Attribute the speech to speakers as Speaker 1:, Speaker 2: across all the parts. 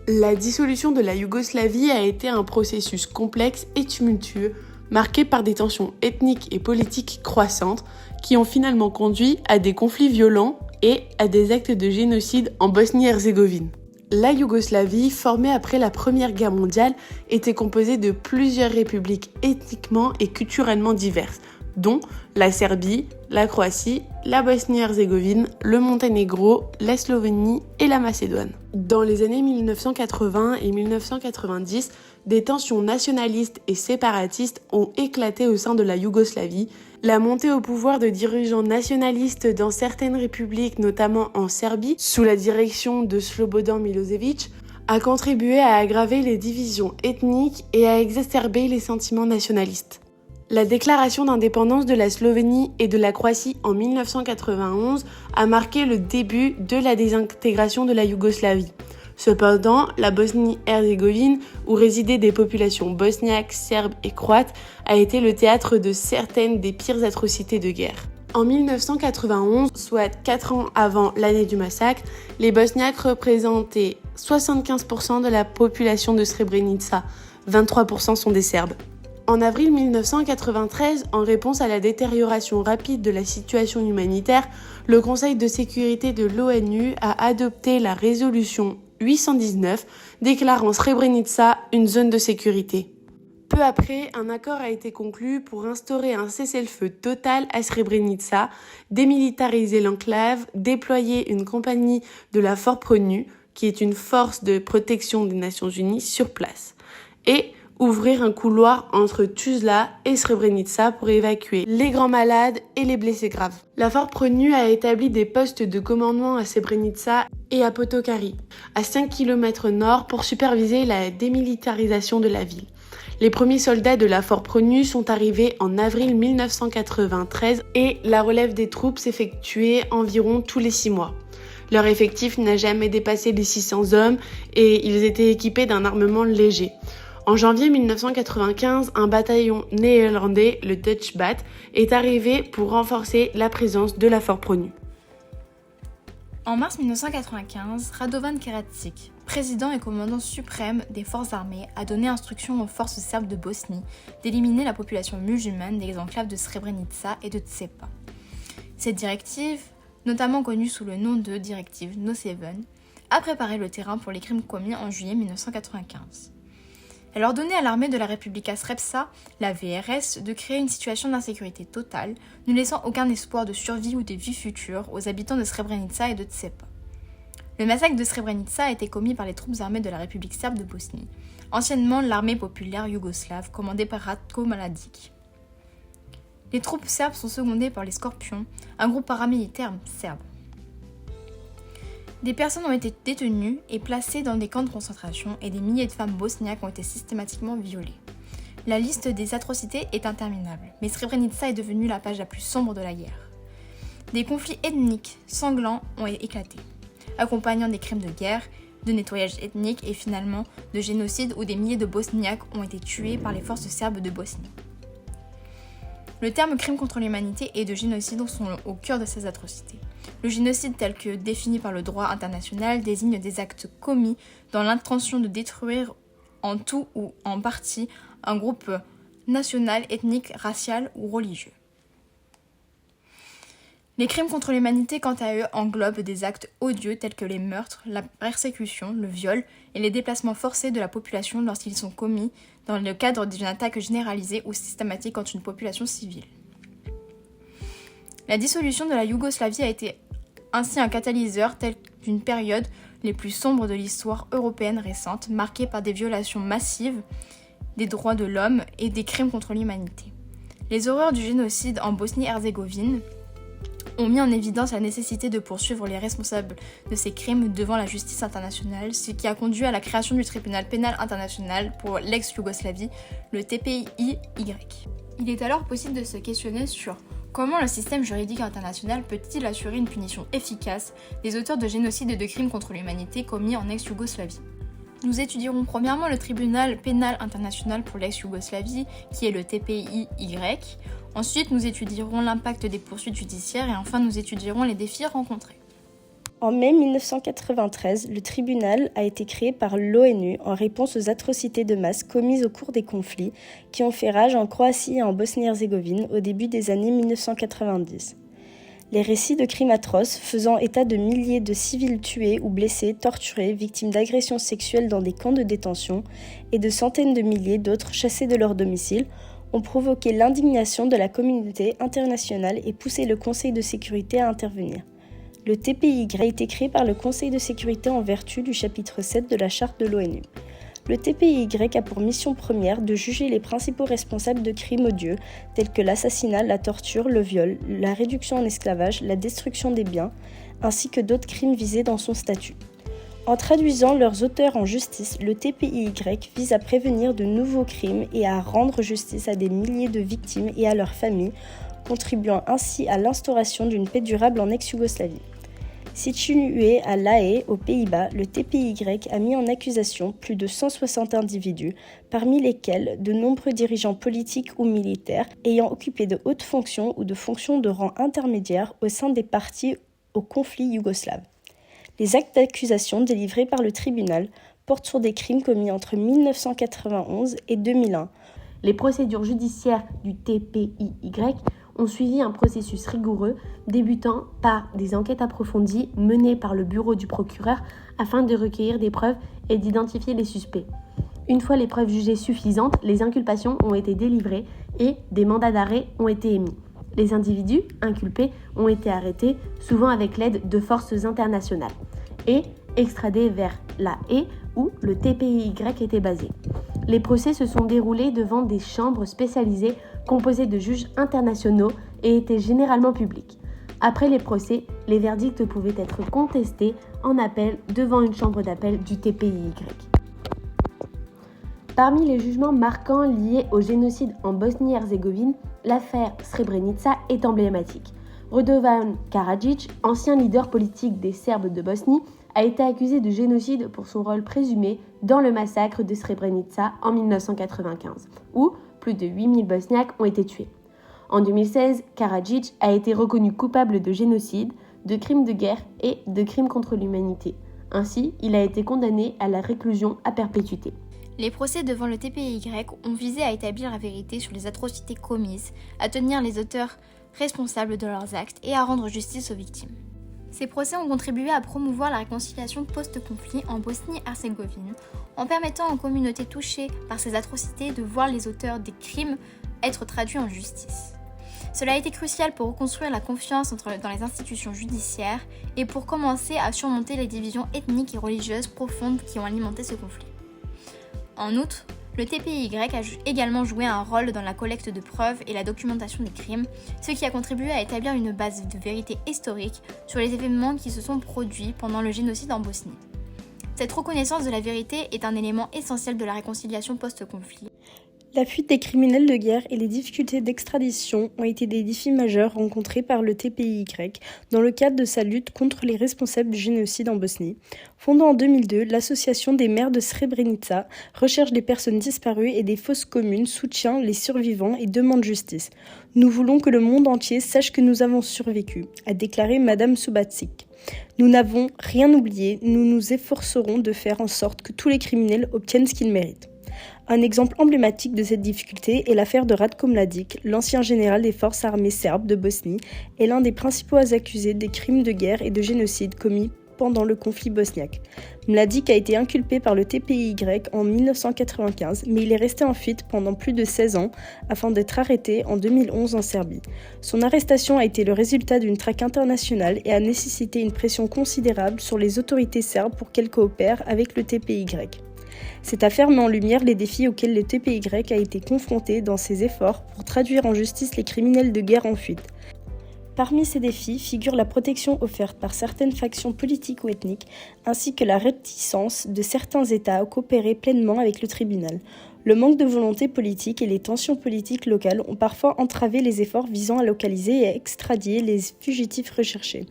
Speaker 1: La dissolution de la Yougoslavie a été un processus complexe et tumultueux, marqué par des tensions ethniques et politiques croissantes qui ont finalement conduit à des conflits violents et à des actes de génocide en Bosnie-Herzégovine. La Yougoslavie, formée après la Première Guerre mondiale, était composée de plusieurs républiques ethniquement et culturellement diverses, dont la Serbie, la Croatie, la Bosnie-Herzégovine, le Monténégro, la Slovénie et la Macédoine. Dans les années 1980 et 1990, des tensions nationalistes et séparatistes ont éclaté au sein de la Yougoslavie. La montée au pouvoir de dirigeants nationalistes dans certaines républiques, notamment en Serbie, sous la direction de Slobodan Milosevic, a contribué à aggraver les divisions ethniques et à exacerber les sentiments nationalistes. La déclaration d'indépendance de la Slovénie et de la Croatie en 1991 a marqué le début de la désintégration de la Yougoslavie. Cependant, la Bosnie-Herzégovine, où résidaient des populations bosniaques, serbes et croates, a été le théâtre de certaines des pires atrocités de guerre. En 1991, soit 4 ans avant l'année du massacre, les Bosniaques représentaient 75% de la population de Srebrenica, 23% sont des Serbes. En avril 1993, en réponse à la détérioration rapide de la situation humanitaire, le Conseil de sécurité de l'ONU a adopté la résolution 819 déclarant Srebrenica une zone de sécurité. Peu après, un accord a été conclu pour instaurer un cessez-le-feu total à Srebrenica, démilitariser l'enclave, déployer une compagnie de la Force-PRONU, qui est une force de protection des Nations Unies sur place, et ouvrir un couloir entre Tuzla et Srebrenica pour évacuer les grands malades et les blessés graves. La Force-PRONU a établi des postes de commandement à Srebrenica et à Potokari, à 5 km nord pour superviser la démilitarisation de la ville. Les premiers soldats de la Force-PRONU sont arrivés en avril 1993 et la relève des troupes s'effectuait environ tous les 6 mois. Leur effectif n'a jamais dépassé les 600 hommes et ils étaient équipés d'un armement léger. En janvier 1995, un bataillon néerlandais, le Dutch Bat, est arrivé pour renforcer la présence de la Force-PRONU.
Speaker 2: En mars 1995, Radovan Karadzic, président et commandant suprême des forces armées, a donné instruction aux forces serbes de Bosnie d'éliminer la population musulmane des enclaves de Srebrenica et de Tsepa. Cette directive, notamment connue sous le nom de directive No 7, a préparé le terrain pour les crimes commis en juillet 1995. Elle ordonnait à l'armée de la Republika Srpska, la VRS, de créer une situation d'insécurité totale, ne laissant aucun espoir de survie ou de vie future aux habitants de Srebrenica et de Tsepa. Le massacre de Srebrenica a été commis par les troupes armées de la République serbe de Bosnie, anciennement l'armée populaire yougoslave commandée par Ratko Mladic. Les troupes serbes sont secondées par les Scorpions, un groupe paramilitaire serbe. Des personnes ont été détenues et placées dans des camps de concentration et des milliers de femmes bosniaques ont été systématiquement violées. La liste des atrocités est interminable, mais Srebrenica est devenue la page la plus sombre de la guerre. Des conflits ethniques sanglants ont éclaté, accompagnant des crimes de guerre, de nettoyage ethnique et finalement de génocide où des milliers de Bosniaques ont été tués par les forces serbes de Bosnie. Le terme crime contre l'humanité et de génocide sont au cœur de ces atrocités. Le génocide tel que défini par le droit international désigne des actes commis dans l'intention de détruire en tout ou en partie un groupe national, ethnique, racial ou religieux. Les crimes contre l'humanité, quant à eux, englobent des actes odieux tels que les meurtres, la persécution, le viol et les déplacements forcés de la population lorsqu'ils sont commis dans le cadre d'une attaque généralisée ou systématique contre une population civile. La dissolution de la Yougoslavie a été ainsi un catalyseur tel d'une période les plus sombres de l'histoire européenne récente, marquée par des violations massives des droits de l'homme et des crimes contre l'humanité. Les horreurs du génocide en Bosnie-Herzégovine ont mis en évidence la nécessité de poursuivre les responsables de ces crimes devant la justice internationale, ce qui a conduit à la création du tribunal pénal international pour l'ex-Yougoslavie, le TPIY. Il est alors possible de se questionner sur comment le système juridique international peut-il assurer une punition efficace des auteurs de génocide et de crimes contre l'humanité commis en ex-Yougoslavie. Nous étudierons premièrement le tribunal pénal international pour l'ex-Yougoslavie, qui est le TPIY. Ensuite, nous étudierons l'impact des poursuites judiciaires et enfin nous étudierons les défis rencontrés.
Speaker 3: En mai 1993, le tribunal a été créé par l'ONU en réponse aux atrocités de masse commises au cours des conflits qui ont fait rage en Croatie et en Bosnie-Herzégovine au début des années 1990. Les récits de crimes atroces faisant état de milliers de civils tués ou blessés, torturés, victimes d'agressions sexuelles dans des camps de détention et de centaines de milliers d'autres chassés de leur domicile ont provoqué l'indignation de la communauté internationale et poussé le Conseil de sécurité à intervenir. Le TPY a été créé par le Conseil de sécurité en vertu du chapitre 7 de la Charte de l'ONU. Le TPY a pour mission première de juger les principaux responsables de crimes odieux tels que l'assassinat, la torture, le viol, la réduction en esclavage, la destruction des biens, ainsi que d'autres crimes visés dans son statut. En traduisant leurs auteurs en justice, le TPY vise à prévenir de nouveaux crimes et à rendre justice à des milliers de victimes et à leurs familles, contribuant ainsi à l'instauration d'une paix durable en ex-Yougoslavie. Situé à La Haye, aux Pays-Bas, le TPY a mis en accusation plus de 160 individus, parmi lesquels de nombreux dirigeants politiques ou militaires ayant occupé de hautes fonctions ou de fonctions de rang intermédiaire au sein des partis au conflit yougoslave. Les actes d'accusation délivrés par le tribunal portent sur des crimes commis entre 1991 et 2001.
Speaker 1: Les procédures judiciaires du TPIY ont suivi un processus rigoureux, débutant par des enquêtes approfondies menées par le bureau du procureur afin de recueillir des preuves et d'identifier les suspects. Une fois les preuves jugées suffisantes, les inculpations ont été délivrées et des mandats d'arrêt ont été émis. Les individus inculpés ont été arrêtés, souvent avec l'aide de forces internationales, et extradés vers La Haye où le TPIY était basé. Les procès se sont déroulés devant des chambres spécialisées composées de juges internationaux et étaient généralement publics. Après les procès, les verdicts pouvaient être contestés en appel devant une chambre d'appel du TPIY. Parmi les jugements marquants liés au génocide en Bosnie-Herzégovine, l'affaire Srebrenica est emblématique. Radovan Karadzic, ancien leader politique des Serbes de Bosnie, a été accusé de génocide pour son rôle présumé dans le massacre de Srebrenica en 1995, où plus de 8000 Bosniaques ont été tués. En 2016, Karadzic a été reconnu coupable de génocide, de crimes de guerre et de crimes contre l'humanité. Ainsi, il a été condamné à la réclusion à perpétuité.
Speaker 2: Les procès devant le TPIY ont visé à établir la vérité sur les atrocités commises, à tenir les auteurs responsables de leurs actes et à rendre justice aux victimes. Ces procès ont contribué à promouvoir la réconciliation post-conflit en Bosnie-Herzégovine, en permettant aux communautés touchées par ces atrocités de voir les auteurs des crimes être traduits en justice. Cela a été crucial pour reconstruire la confiance dans les institutions judiciaires et pour commencer à surmonter les divisions ethniques et religieuses profondes qui ont alimenté ce conflit. En outre, le TPIY a également joué un rôle dans la collecte de preuves et la documentation des crimes, ce qui a contribué à établir une base de vérité historique sur les événements qui se sont produits pendant le génocide en Bosnie. Cette reconnaissance de la vérité est un élément essentiel de la réconciliation post-conflit.
Speaker 3: La fuite des criminels de guerre et les difficultés d'extradition ont été des défis majeurs rencontrés par le TPIY dans le cadre de sa lutte contre les responsables du génocide en Bosnie. Fondée en 2002, l'association des maires de Srebrenica recherche des personnes disparues et des fosses communes, soutient les survivants et demande justice. Nous voulons que le monde entier sache que nous avons survécu, a déclaré Madame Subacic. Nous n'avons rien oublié, nous nous efforcerons de faire en sorte que tous les criminels obtiennent ce qu'ils méritent. Un exemple emblématique de cette difficulté est l'affaire de Ratko Mladic, l'ancien général des forces armées serbes de Bosnie et l'un des principaux accusés des crimes de guerre et de génocide commis pendant le conflit bosniaque. Mladic a été inculpé par le TPIY en 1995, mais il est resté en fuite pendant plus de 16 ans afin d'être arrêté en 2011 en Serbie. Son arrestation a été le résultat d'une traque internationale et a nécessité une pression considérable sur les autorités serbes pour qu'elles coopèrent avec le TPIY. Cette affaire met en lumière les défis auxquels le TPIY a été confronté dans ses efforts pour traduire en justice les criminels de guerre en fuite. Parmi ces défis figure la protection offerte par certaines factions politiques ou ethniques, ainsi que la réticence de certains États à coopérer pleinement avec le tribunal. Le manque de volonté politique et les tensions politiques locales ont parfois entravé les efforts visant à localiser et à extradier les fugitifs recherchés.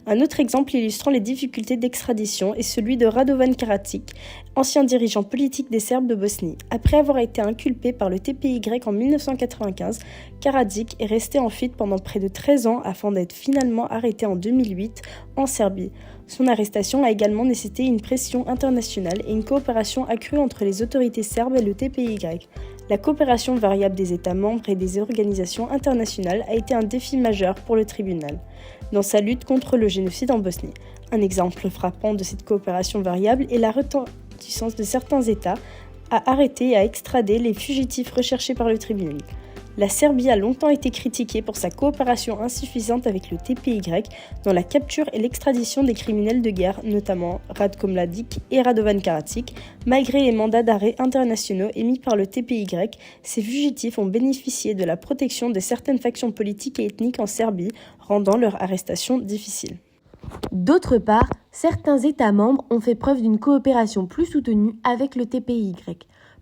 Speaker 3: Un autre exemple illustrant les difficultés d'extradition est celui de Radovan Karadzic, ancien dirigeant politique des Serbes de Bosnie. Après avoir été inculpé par le TPIY en 1995, Karadzic est resté en fuite pendant près de 13 ans afin d'être finalement arrêté en 2008 en Serbie. Son arrestation a également nécessité une pression internationale et une coopération accrue entre les autorités serbes et le TPY. La coopération variable des États membres et des organisations internationales a été un défi majeur pour le tribunal dans sa lutte contre le génocide en Bosnie. Un exemple frappant de cette coopération variable est la réticence de certains États à arrêter et à extrader les fugitifs recherchés par le tribunal. La Serbie a longtemps été critiquée pour sa coopération insuffisante avec le TPY dans la capture et l'extradition des criminels de guerre, notamment Ratko Mladic et Radovan Karadzic. Malgré les mandats d'arrêt internationaux émis par le TPY, ces fugitifs ont bénéficié de la protection de certaines factions politiques et ethniques en Serbie, rendant leur arrestation difficile.
Speaker 4: D'autre part, certains États membres ont fait preuve d'une coopération plus soutenue avec le TPY.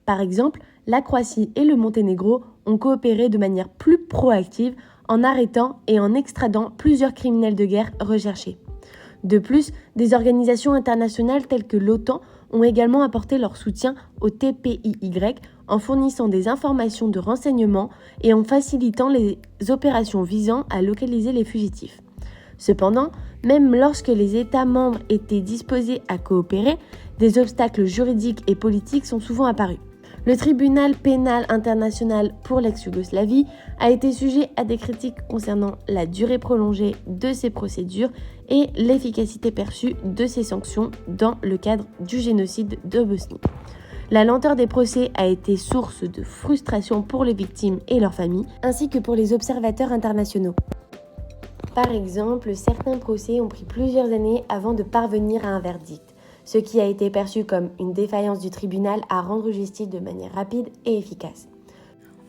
Speaker 4: Par exemple, la Croatie et le Monténégro ont coopéré de manière plus proactive en arrêtant et en extradant plusieurs criminels de guerre recherchés. De plus, des organisations internationales telles que l'OTAN ont également apporté leur soutien au TPIY en fournissant des informations de renseignement et en facilitant les opérations visant à localiser les fugitifs. Cependant, même lorsque les États membres étaient disposés à coopérer, des obstacles juridiques et politiques sont souvent apparus. Le tribunal pénal international pour l'ex-Yougoslavie a été sujet à des critiques concernant la durée prolongée de ces procédures et l'efficacité perçue de ces sanctions dans le cadre du génocide de Bosnie. La lenteur des procès a été source de frustration pour les victimes et leurs familles, ainsi que pour les observateurs internationaux. Par exemple, certains procès ont pris plusieurs années avant de parvenir à un verdict, ce qui a été perçu comme une défaillance du tribunal à rendre justice de manière rapide et efficace.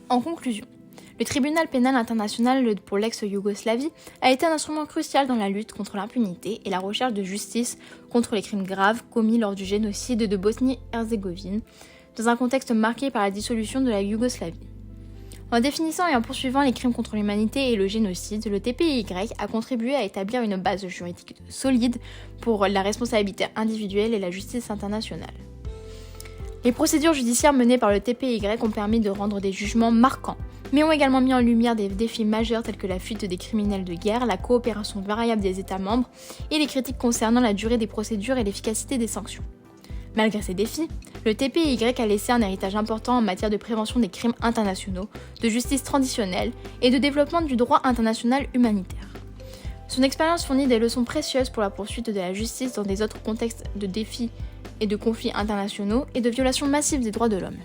Speaker 2: En conclusion, le tribunal pénal international pour l'ex-Yougoslavie a été un instrument crucial dans la lutte contre l'impunité et la recherche de justice contre les crimes graves commis lors du génocide de Bosnie-Herzégovine, dans un contexte marqué par la dissolution de la Yougoslavie. En définissant et en poursuivant les crimes contre l'humanité et le génocide, le TPY a contribué à établir une base juridique solide pour la responsabilité individuelle et la justice internationale. Les procédures judiciaires menées par le TPY ont permis de rendre des jugements marquants, mais ont également mis en lumière des défis majeurs tels que la fuite des criminels de guerre, la coopération variable des États membres et les critiques concernant la durée des procédures et l'efficacité des sanctions. Malgré ces défis, le TPY a laissé un héritage important en matière de prévention des crimes internationaux, de justice transitionnelle et de développement du droit international humanitaire. Son expérience fournit des leçons précieuses pour la poursuite de la justice dans des autres contextes de défis et de conflits internationaux et de violations massives des droits de l'homme.